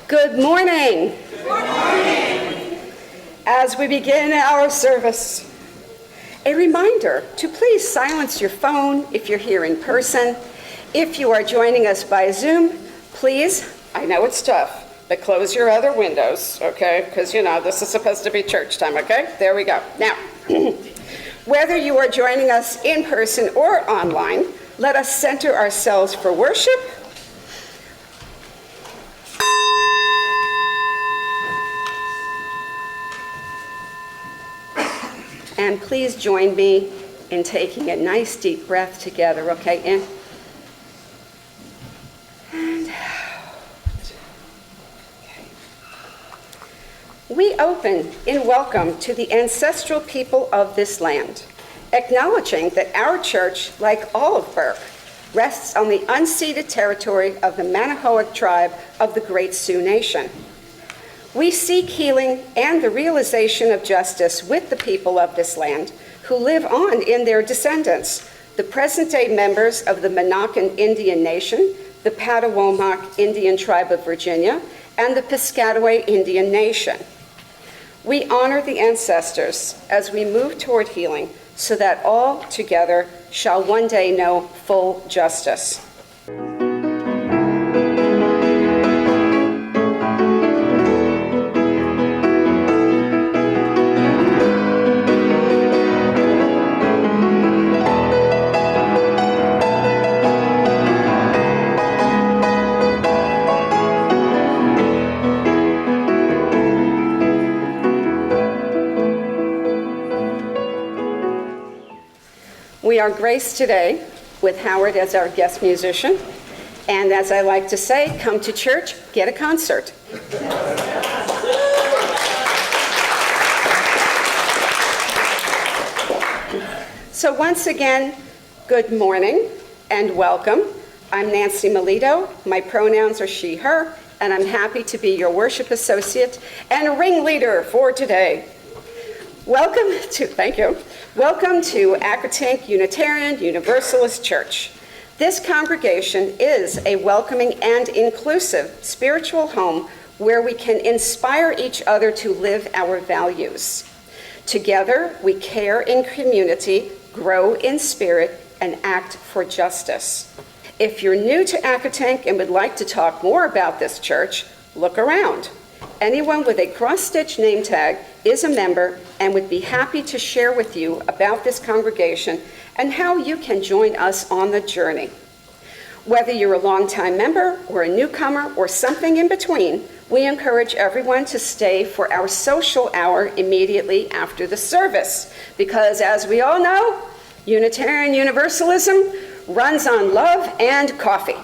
Good morning. Good morning. As we begin our service, a reminder to please silence your phone if you're here in person. If you are joining us by Zoom, please, I know it's tough, but close your other windows, okay? Because, this is supposed to be church time, okay? There we go. Now, whether you are joining us in person or online, let us center ourselves for worship. And please join me in taking a nice deep breath together, okay? In and out. Okay. We open in welcome to the ancestral people of this land, acknowledging that our church, like all of Burke, rests on the unceded territory of the Manahoac tribe of the Great Sioux Nation. We seek healing and the realization of justice with the people of this land who live on in their descendants, the present-day members of the Monacan Indian Nation, the Patawomac Indian Tribe of Virginia, and the Piscataway Indian Nation. We honor the ancestors as we move toward healing so that all together shall one day know full justice. We are graced today with Howard as our guest musician, and as I like to say, come to church, get a concert. So once again, good morning and welcome. I'm Nancy Melito. My pronouns are she, her, and I'm happy to be your worship associate and ringleader for today. Thank you. Welcome to Accotink Unitarian Universalist Church. This congregation is a welcoming and inclusive spiritual home where we can inspire each other to live our values. Together, we care in community, grow in spirit, and act for justice. If you're new to Accotink and would like to talk more about this church, look around. Anyone with a cross-stitch name tag is a member and would be happy to share with you about this congregation and how you can join us on the journey. Whether you're a longtime member or a newcomer or something in between, we encourage everyone to stay for our social hour immediately after the service, because as we all know, Unitarian Universalism runs on love and coffee.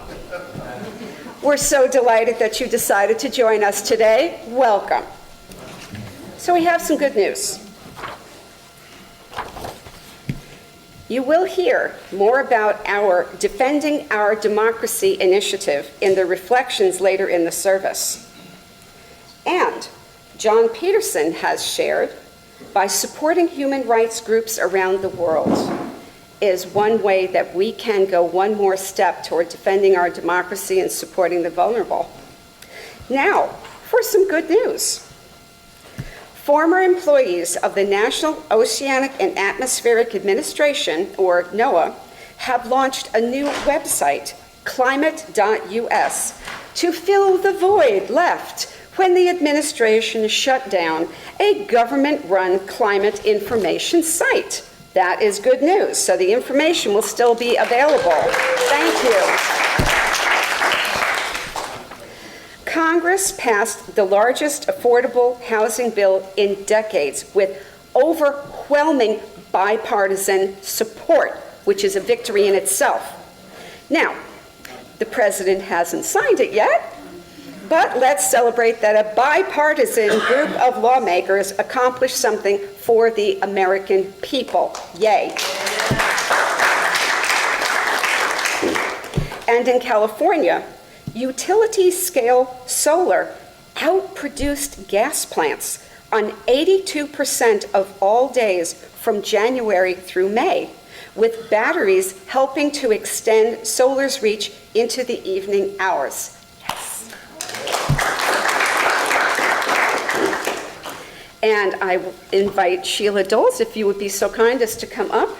We're so delighted that you decided to join us today. Welcome. So we have some good news. You will hear more about our Defending Our Democracy initiative in the reflections later in the service. And John Peterson has shared, by supporting human rights groups around the world, is one way that we can go one more step toward defending our democracy and supporting the vulnerable. Now, for some good news. Former employees of the National Oceanic and Atmospheric Administration, or NOAA, have launched a new website, climate.us, to fill the void left when the administration shut down a government-run climate information site. That is good news. So the information will still be available. Thank you. Congress passed the largest affordable housing bill in decades with overwhelming bipartisan support, which is a victory in itself. Now, the president hasn't signed it yet, but let's celebrate that a bipartisan group of lawmakers accomplished something for the American people. Yay. And in California, utility-scale solar outproduced gas plants on 82% of all days from January through May, with batteries helping to extend solar's reach into the evening hours. Yes. And I invite Sheila Doles, if you would be so kind as to come up.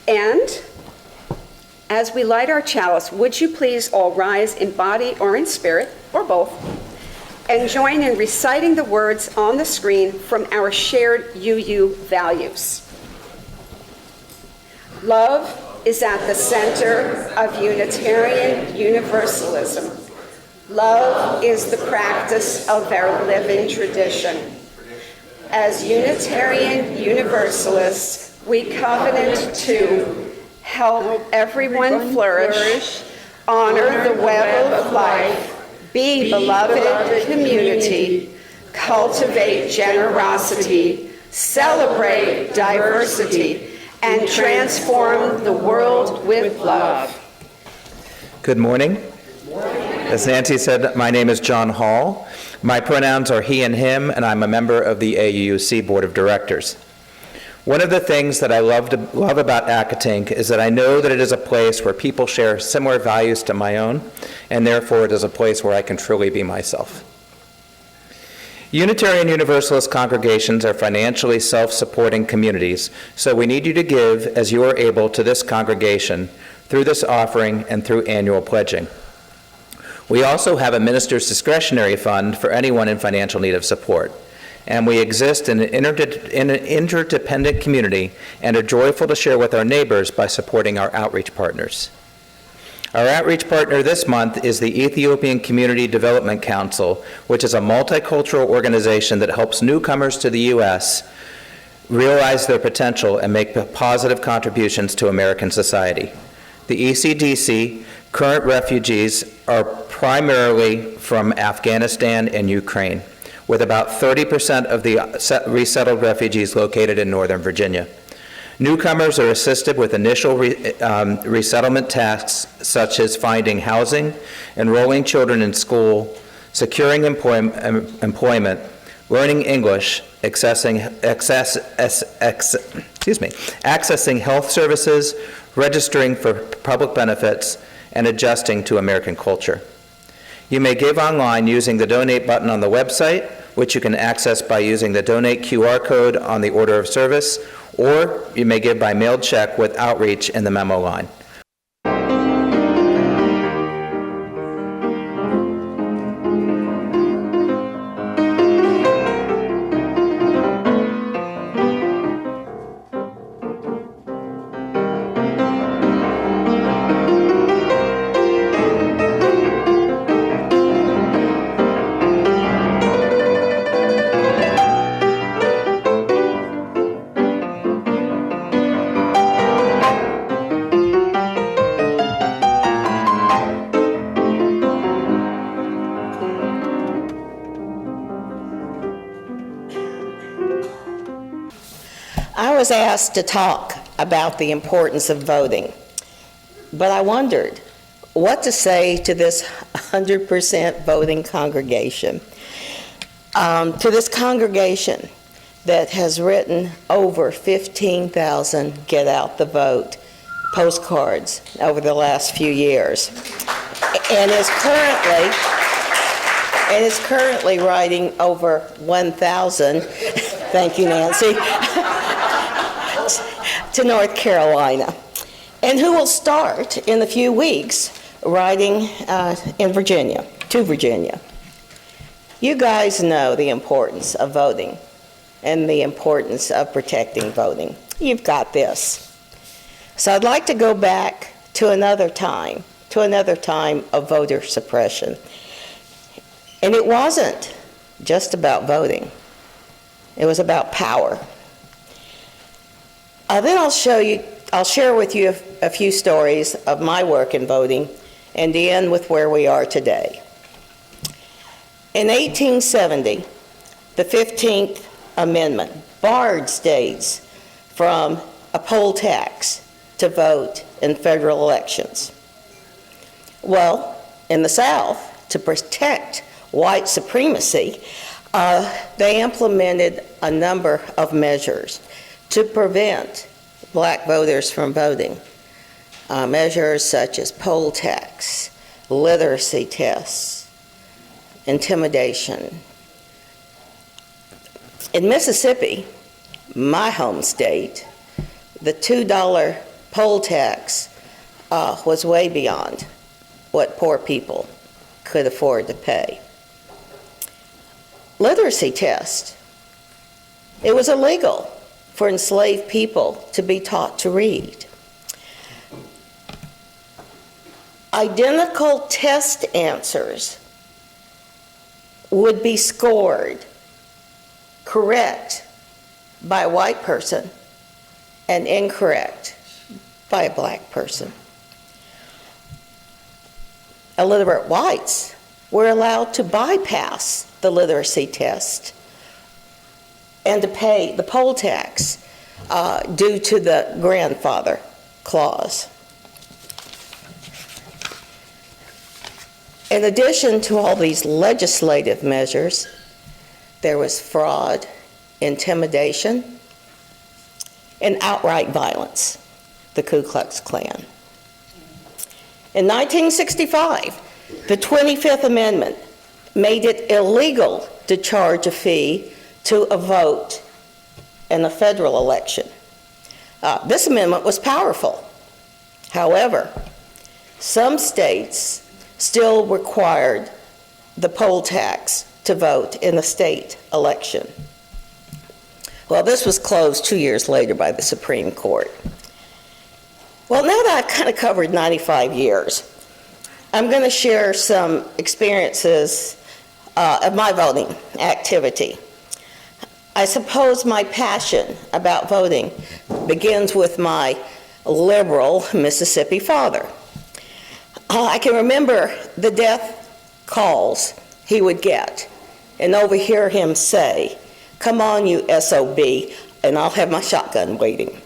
And as we light our chalice, would you please all rise in body or in spirit, or both, and join in reciting the words on the screen from our shared UU values. Love is at the center of Unitarian Universalism. Love is the practice of our living tradition. As Unitarian Universalists, we covenant to help everyone flourish, honor the web of life, be beloved community, cultivate generosity, celebrate diversity, and transform the world with love. Good morning. As Nancy said, my name is John Hall. My pronouns are he and him, and I'm a member of the AUUC Board of Directors. One of the things that I love about Accotink is that I know that it is a place where people share similar values to my own, and therefore it is a place where I can truly be myself. Unitarian Universalist congregations are financially self-supporting communities, so we need you to give as you are able to this congregation through this offering and through annual pledging. We also have a minister's discretionary fund for anyone in financial need of support. And we exist in an interdependent community and are joyful to share with our neighbors by supporting our outreach partners. Our outreach partner this month is the Ethiopian Community Development Council, which is a multicultural organization that helps newcomers to the U.S. realize their potential and make positive contributions to American society. The ECDC current refugees are primarily from Afghanistan and Ukraine, with about 30% of the resettled refugees located in Northern Virginia. Newcomers are assisted with initial resettlement tasks such as finding housing, enrolling children in school, securing employment, learning English, accessing health services, registering for public benefits, and adjusting to American culture. You may give online using the donate button on the website, which you can access by using the donate QR code on the order of service, or you may give by mailed check with outreach in the memo line. I was asked to talk about the importance of voting, but I wondered what to say to this 100% voting congregation. To this congregation that has written over 15,000 Get Out the Vote postcards over the last few years, and is currently writing over 1,000, thank you, Nancy, to North Carolina, and who will start in a few weeks writing to Virginia. You guys know the importance of voting and the importance of protecting voting. You've got this. So I'd like to go back to another time of voter suppression. And it wasn't just about voting. It was about power. Then I'll share with you a few stories of my work in voting and end with where we are today. In 1870, the 15th Amendment barred states from a poll tax to vote in federal elections. Well, in the South, to protect white supremacy, they implemented a number of measures to prevent black voters from voting. Measures such as poll tax, literacy tests, intimidation, In Mississippi, my home state, the $2 poll tax was way beyond what poor people could afford to pay. Literacy test. It was illegal for enslaved people to be taught to read. Identical test answers would be scored correct by a white person and incorrect by a black person. Illiterate whites were allowed to bypass the literacy test and to pay the poll tax due to the grandfather clause. In addition to all these legislative measures, there was fraud, intimidation, and outright violence, the Ku Klux Klan. In 1965, the 25th Amendment made it illegal to charge a fee to a vote in a federal election. This amendment was powerful. However, some states still required the poll tax to vote in the state election. Well, this was closed 2 years later by the Supreme Court. Well, now that I've kind of covered 95 years, I'm going to share some experiences of my voting activity. I suppose my passion about voting begins with my liberal Mississippi father. I can remember the death calls he would get and overhear him say, "Come on, you SOB, and I'll have my shotgun waiting."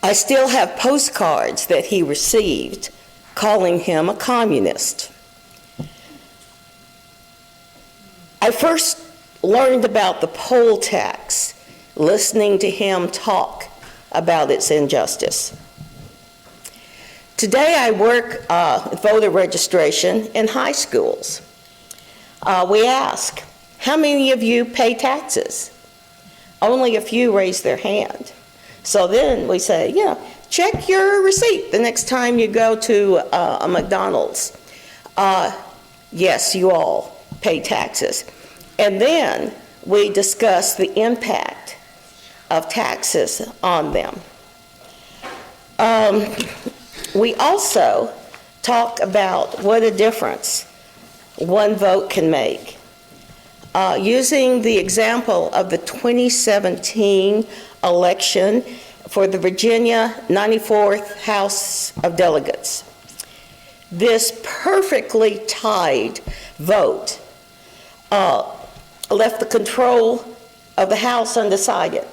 I still have postcards that he received calling him a communist. I first learned about the poll tax listening to him talk about its injustice. Today I work voter registration in high schools. We ask, how many of you pay taxes? Only a few raise their hand. So then we say, check your receipt the next time you go to a McDonald's. Yes, you all pay taxes. And then we discuss the impact of taxes on them. We also talk about what a difference one vote can make. Using the example of the 2017 election for the Virginia 94th House of Delegates. This perfectly tied vote left the control of the House undecided.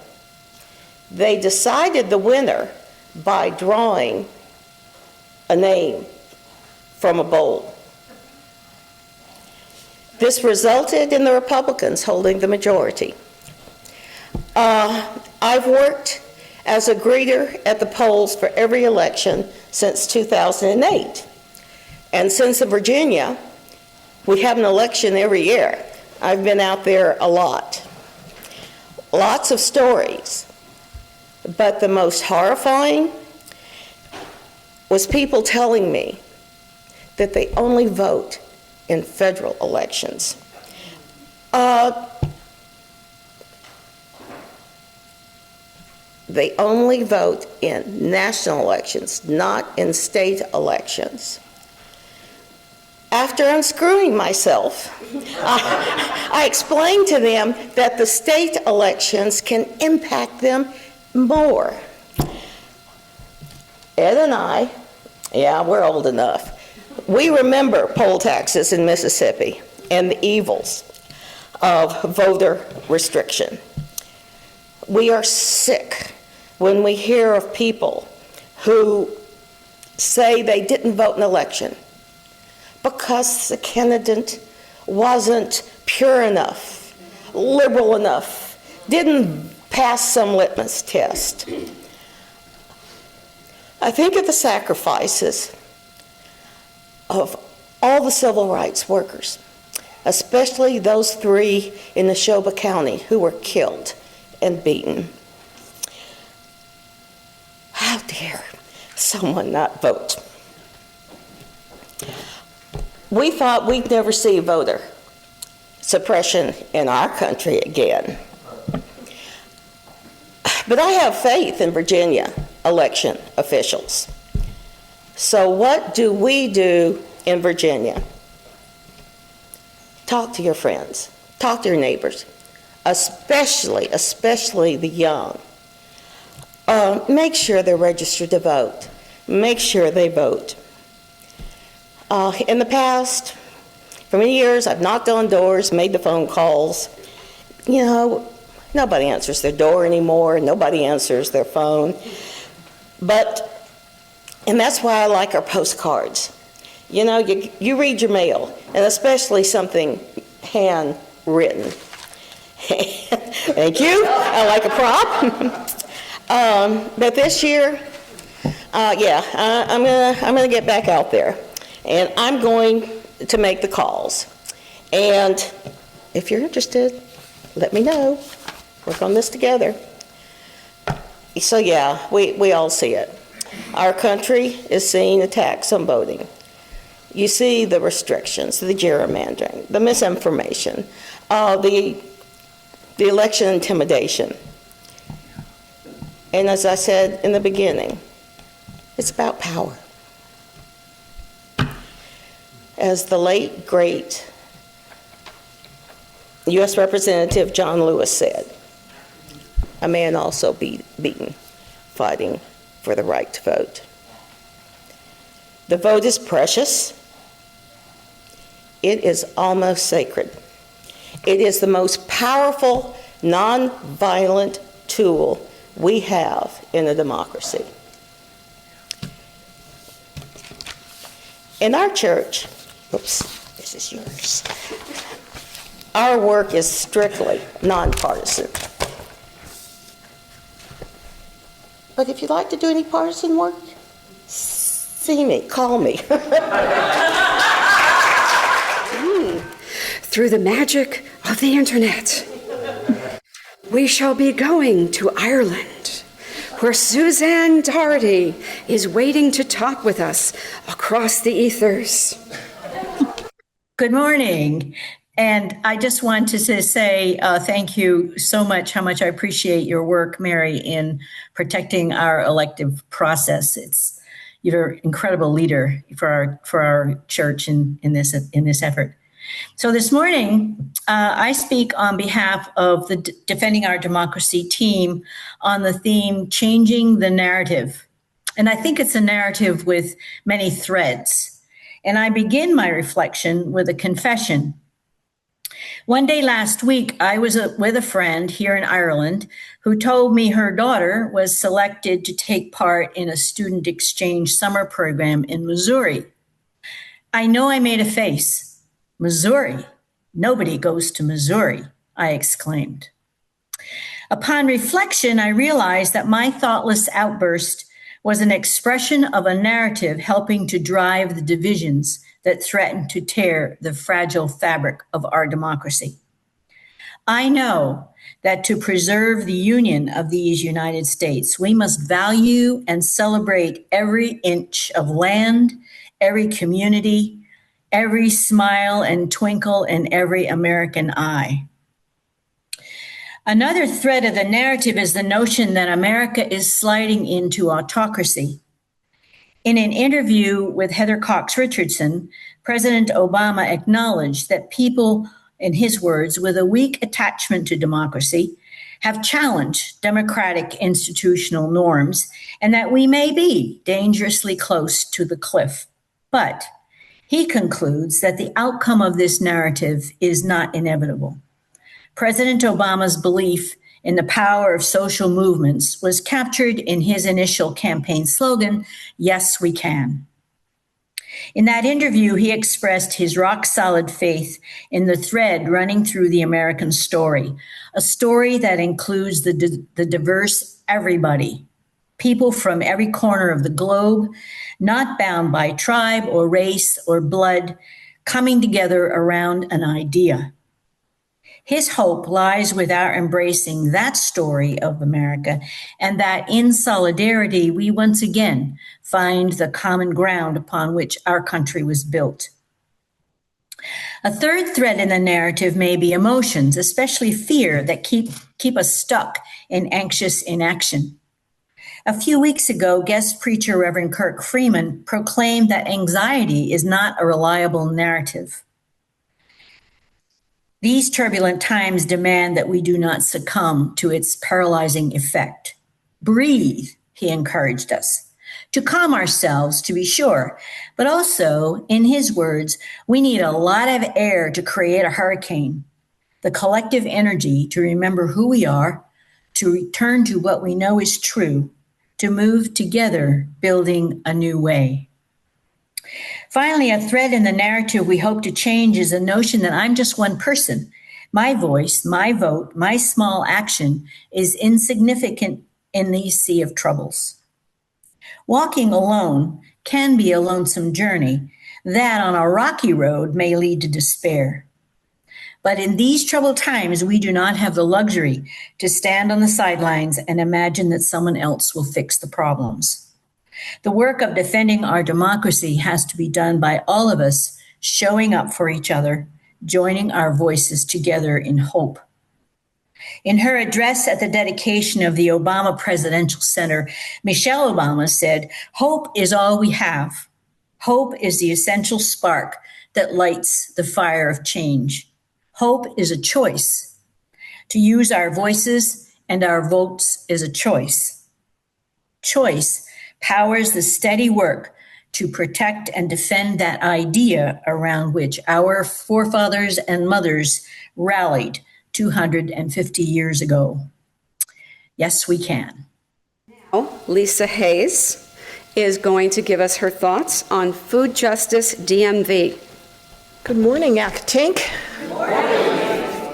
They decided the winner by drawing a name from a bowl. This resulted in the Republicans holding the majority. I've worked as a greeter at the polls for every election since 2008. And since in Virginia, we have an election every year. I've been out there a lot. Lots of stories. But the most horrifying was people telling me that they only vote in federal elections. They only vote in national elections, not in state elections. After unscrewing myself, I explained to them that the state elections can impact them more. Ed and I, we're old enough, we remember poll taxes in Mississippi and the evils of voter restriction. We are sick when we hear of people who say they didn't vote in an election because the candidate wasn't pure enough, liberal enough, didn't pass some litmus test. I think of the sacrifices of all the civil rights workers especially those 3 in Neshoba County who were killed and beaten. How dare someone not vote? We thought we'd never see voter suppression in our country again. But I have faith in Virginia election officials. So what do we do in Virginia? Talk to your friends, talk to your neighbors, especially the young. Make sure they're registered to vote. Make sure they vote. In the past, for many years, I've knocked on doors, made the phone calls. You know, nobody answers their door anymore. Nobody answers their phone. And that's why I like our postcards. You know, you read your mail, and especially something handwritten. Thank you. I like a prop. But this year, I'm gonna get back out there, and I'm going to make the calls. And if you're interested, let me know. Work on this together. So yeah, we all see it. Our country is seeing attacks on voting. You see the restrictions, the gerrymandering, the misinformation, the election intimidation. And as I said in the beginning, it's about power. As the late, great U.S. Representative John Lewis said, a man also beaten, fighting for the right to vote. The vote is precious. It is almost sacred. It is the most powerful, non-violent tool we have in a democracy. In our church, oops, this is yours. Our work is strictly nonpartisan. But if you'd like to do any partisan work, see me, call me. Through the magic of the internet, we shall be going to Ireland, where Suzanne Doherty is waiting to talk with us across the ethers. Good morning. And I just wanted to say thank you so much, how much I appreciate your work, Mary, in protecting our elective process. You're an incredible leader for our church in this effort. So this morning, I speak on behalf of the Defending Our Democracy team on the theme, Changing the Narrative. And I think it's a narrative with many threads. And I begin my reflection with a confession. One day last week, I was with a friend here in Ireland who told me her daughter was selected to take part in a student exchange summer program in Missouri. I know I made a face. Missouri? Nobody goes to Missouri, I exclaimed. Upon reflection, I realized that my thoughtless outburst was an expression of a narrative helping to drive the divisions that threaten to tear the fragile fabric of our democracy. I know that to preserve the union of these United States, we must value and celebrate every inch of land, every community, every smile and twinkle in every American eye. Another thread of the narrative is the notion that America is sliding into autocracy. In an interview with Heather Cox Richardson, President Obama acknowledged that people, in his words, with a weak attachment to democracy have challenged democratic institutional norms and that we may be dangerously close to the cliff. But he concludes that the outcome of this narrative is not inevitable. President Obama's belief in the power of social movements was captured in his initial campaign slogan, "Yes, we can." In that interview, he expressed his rock-solid faith in the thread running through the American story, a story that includes the diverse everybody, people from every corner of the globe, not bound by tribe or race or blood, coming together around an idea. His hope lies with our embracing that story of America, and that in solidarity we once again find the common ground upon which our country was built. A third thread in the narrative may be emotions, especially fear, that keep us stuck in anxious inaction. A few weeks ago, guest preacher Reverend Kirk Freeman proclaimed that anxiety is not a reliable narrative. These turbulent times demand that we do not succumb to its paralyzing effect. Breathe, he encouraged us, to calm ourselves, to be sure, but also, in his words, we need a lot of air to create a hurricane, the collective energy to remember who we are, to return to what we know is true, to move together, building a new way. Finally, a thread in the narrative we hope to change is the notion that I'm just one person. My voice, my vote, my small action is insignificant in the sea of troubles. Walking alone can be a lonesome journey that on a rocky road may lead to despair. But in these troubled times, we do not have the luxury to stand on the sidelines and imagine that someone else will fix the problems. The work of defending our democracy has to be done by all of us showing up for each other, joining our voices together in hope. In her address at the dedication of the Obama Presidential Center, Michelle Obama said, "Hope is all we have. Hope is the essential spark that lights the fire of change. Hope is a choice. To use our voices and our votes is a choice. Choice powers the steady work to protect and defend that idea around which our forefathers and mothers rallied 250 years ago. Yes, we can." Now, Lisa Hayes is going to give us her thoughts on food justice DMV. Good morning, Accotink. Good morning.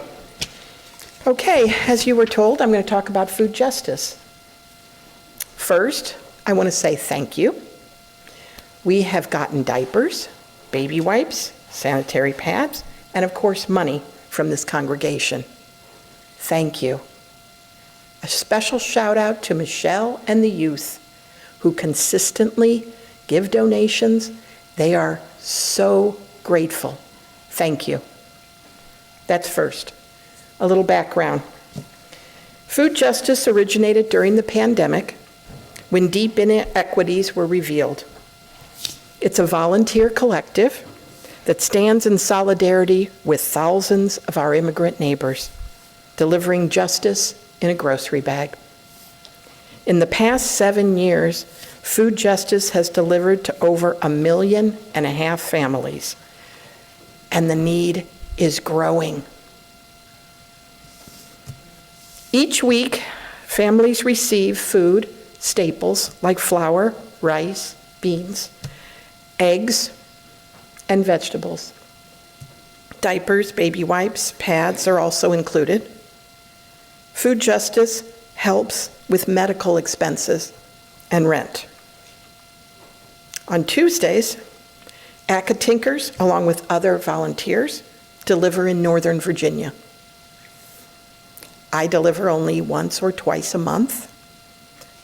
Okay, as you were told, I'm going to talk about food justice. First, I want to say thank you. We have gotten diapers, baby wipes, sanitary pads, and of course money from this congregation. Thank you. A special shout out to Michelle and the youth who consistently give donations. They are so grateful. Thank you. That's first. A little background. Food justice originated during the pandemic when deep inequities were revealed. It's a volunteer collective that stands in solidarity with thousands of our immigrant neighbors, delivering justice in a grocery bag. In the past 7 years, food justice has delivered to over 1.5 million families, and the need is growing. Each week, families receive food staples like flour, rice, beans, eggs, and vegetables. Diapers, baby wipes, pads are also included. Food justice helps with medical expenses and rent. On Tuesdays, Accotinkers, along with other volunteers, deliver in Northern Virginia. I deliver only once or twice a month,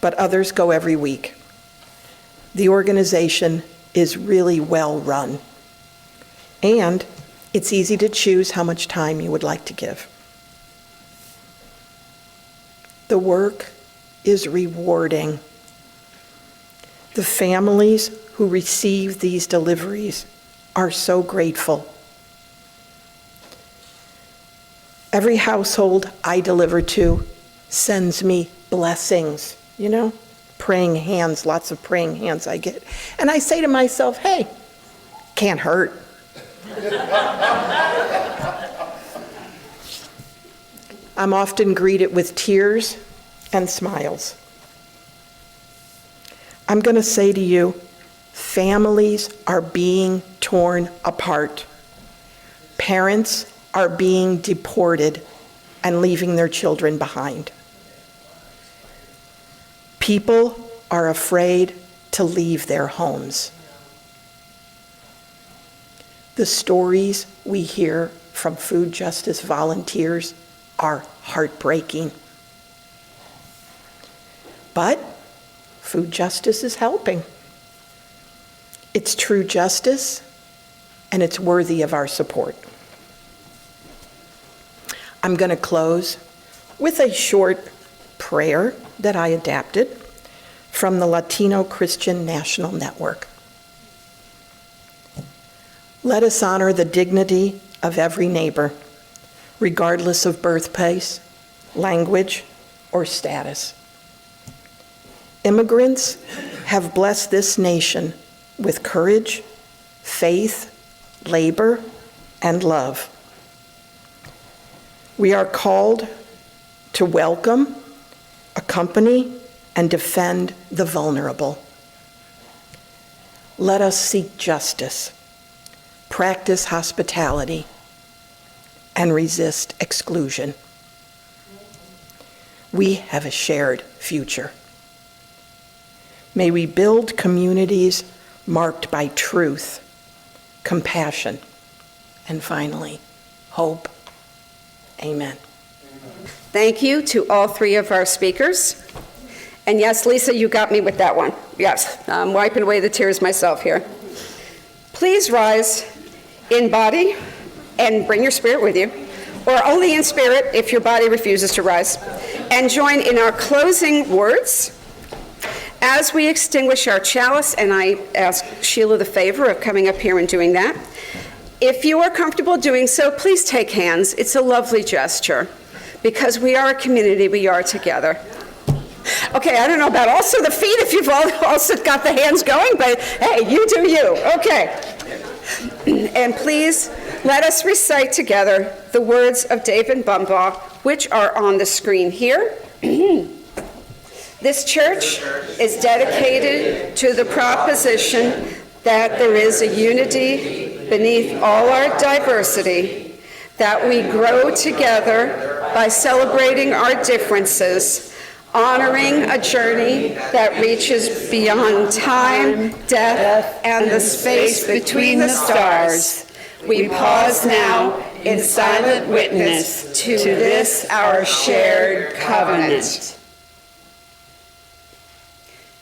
but others go every week. The organization is really well run, and it's easy to choose how much time you would like to give. The work is rewarding. The families who receive these deliveries are so grateful. Every household I deliver to sends me blessings, praying hands, lots of praying hands I get. And I say to myself, hey, can't hurt. I'm often greeted with tears and smiles. I'm going to say to you, families are being torn apart. Parents are being deported and leaving their children behind. People are afraid to leave their homes. The stories we hear from food justice volunteers are heartbreaking. But food justice is helping. It's true justice, and it's worthy of our support. I'm going to close with a short prayer that I adapted from the Latino Christian National Network. Let us honor the dignity of every neighbor, regardless of birthplace, language, or status. Immigrants have blessed this nation with courage, faith, labor, and love. We are called to welcome, accompany, and defend the vulnerable. Let us seek justice, practice hospitality, and resist exclusion. We have a shared future. May we build communities marked by truth, compassion, and finally, hope. Amen. Thank you to all three of our speakers. And yes, Lisa, you got me with that one. Yes, I'm wiping away the tears myself here. Please rise in body and bring your spirit with you, or only in spirit if your body refuses to rise, and join in our closing words as we extinguish our chalice. And I ask Sheila the favor of coming up here and doing that. If you are comfortable doing so, please take hands. It's a lovely gesture. Because we are a community, we are together. Okay, I don't know about also the feet if you've also got the hands going, but hey, you do you. Okay. And please let us recite together the words of David Bumbaugh, which are on the screen here. This church is dedicated to the proposition that there is a unity beneath all our diversity, that we grow together by celebrating our differences, honoring a journey that reaches beyond time, death, and the space between the stars. We pause now in silent witness to this our shared covenant.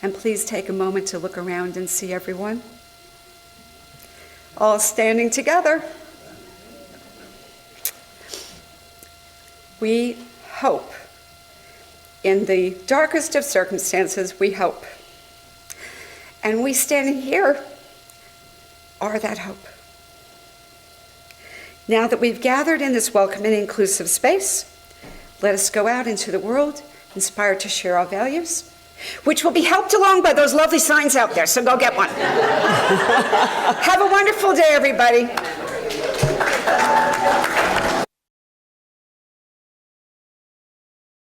And please take a moment to look around and see everyone. All standing together. We hope. In the darkest of circumstances, we hope. And we standing here are that hope. Now that we've gathered in this welcoming and inclusive space, let us go out into the world, inspired to share our values, which will be helped along by those lovely signs out there, so go get one. Have a wonderful day, everybody.